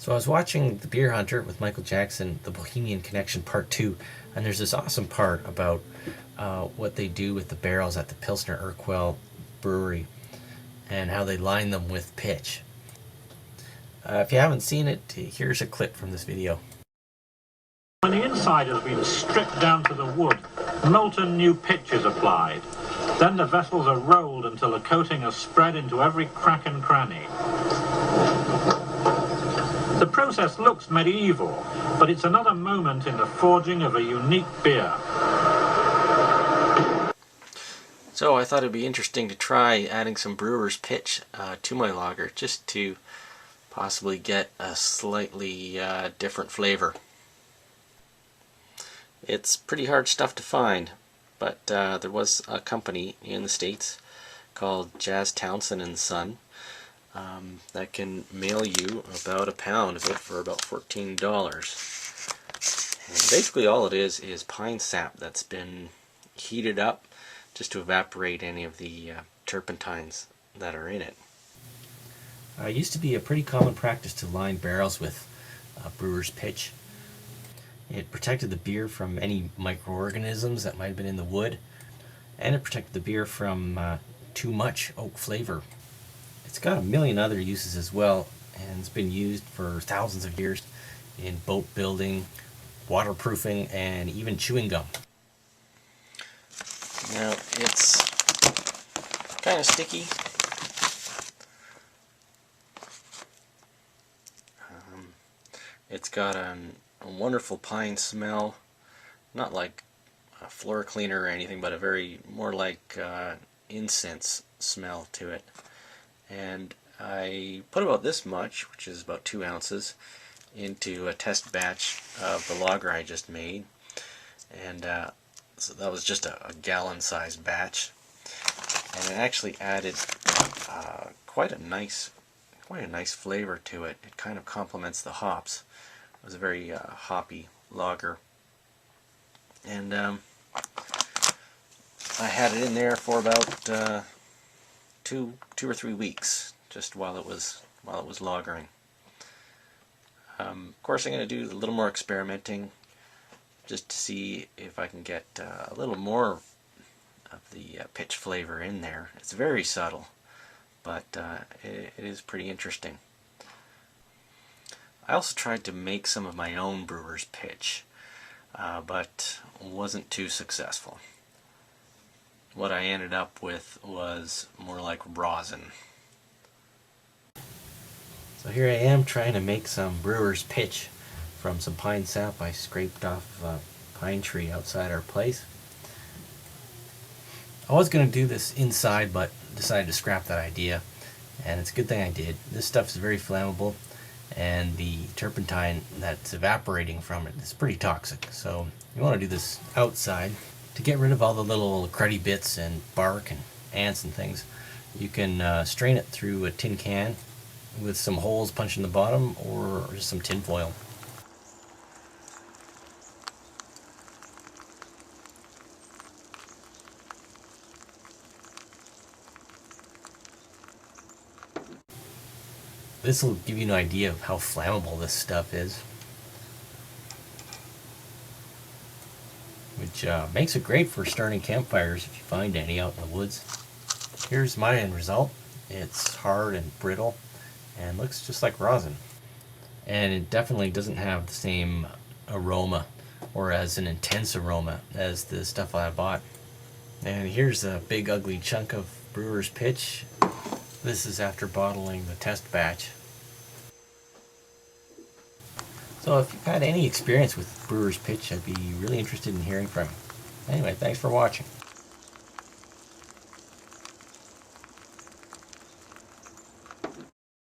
So I was watching The Beer Hunter with Michael Jackson, The Bohemian Connection Part 2, and there's this awesome part about what they do with the barrels at the Pilsner Urquell brewery and how they line them with pitch. If you haven't seen it, here's a clip from this video. When the inside has been stripped down to the wood, molten new pitch is applied. Then the vessels are rolled until the coating has spread into every crack and cranny. The process looks medieval, but it's another moment in the forging of a unique beer. So I thought it'd be interesting to try adding some brewer's pitch to my lager, just to possibly get a slightly different flavor. It's pretty hard stuff to find, but there was a company in the States called Jazz Townsend and Son that can mail you about a pound of it for about $14. And basically all it is pine sap that's been heated up just to evaporate any of the turpentines that are in it. It used to be a pretty common practice to line barrels with brewer's pitch. It protected the beer from any microorganisms that might have been in the wood, and it protected the beer from too much oak flavor. It's got a million other uses as well, and it's been used for thousands of years in boat building, waterproofing, and even chewing gum. Now, it's kind of sticky. It's got a wonderful pine smell, not like a floor cleaner or anything, but a very more like incense smell to it. And I put about this much, which is about 2 ounces, into a test batch of the lager I just made, and so that was just a gallon-sized batch, and it actually added quite a nice flavor to it. It kind of complements the hops. It was a very hoppy lager, and I had it in there for about 2 or 3 weeks, just while it was lagering. Of course, I'm going to do a little more experimenting, just to see if I can get a little more of the pitch flavor in there. It's very subtle, but it is pretty interesting. I also tried to make some of my own brewer's pitch, but wasn't too successful. What I ended up with was more like rosin. So here I am trying to make some brewer's pitch from some pine sap I scraped off a pine tree outside our place. I was going to do this inside, but decided to scrap that idea, and it's a good thing I did. This stuff is very flammable, and the turpentine that's evaporating from it is pretty toxic, so you want to do this outside to get rid of all the little cruddy bits and bark and ants and things. You can strain it through a tin can with some holes punched in the bottom, or just some tin foil. This will give you an idea of how flammable this stuff is, which makes it great for starting campfires if you find any out in the woods. Here's my end result. It's hard and brittle and looks just like rosin, and it definitely doesn't have the same aroma or as an intense aroma as the stuff I bought. And here's a big ugly chunk of brewer's pitch. This is after bottling the test batch. So if you've had any experience with brewer's pitch, I'd be really interested in hearing from you. Anyway, thanks for watching.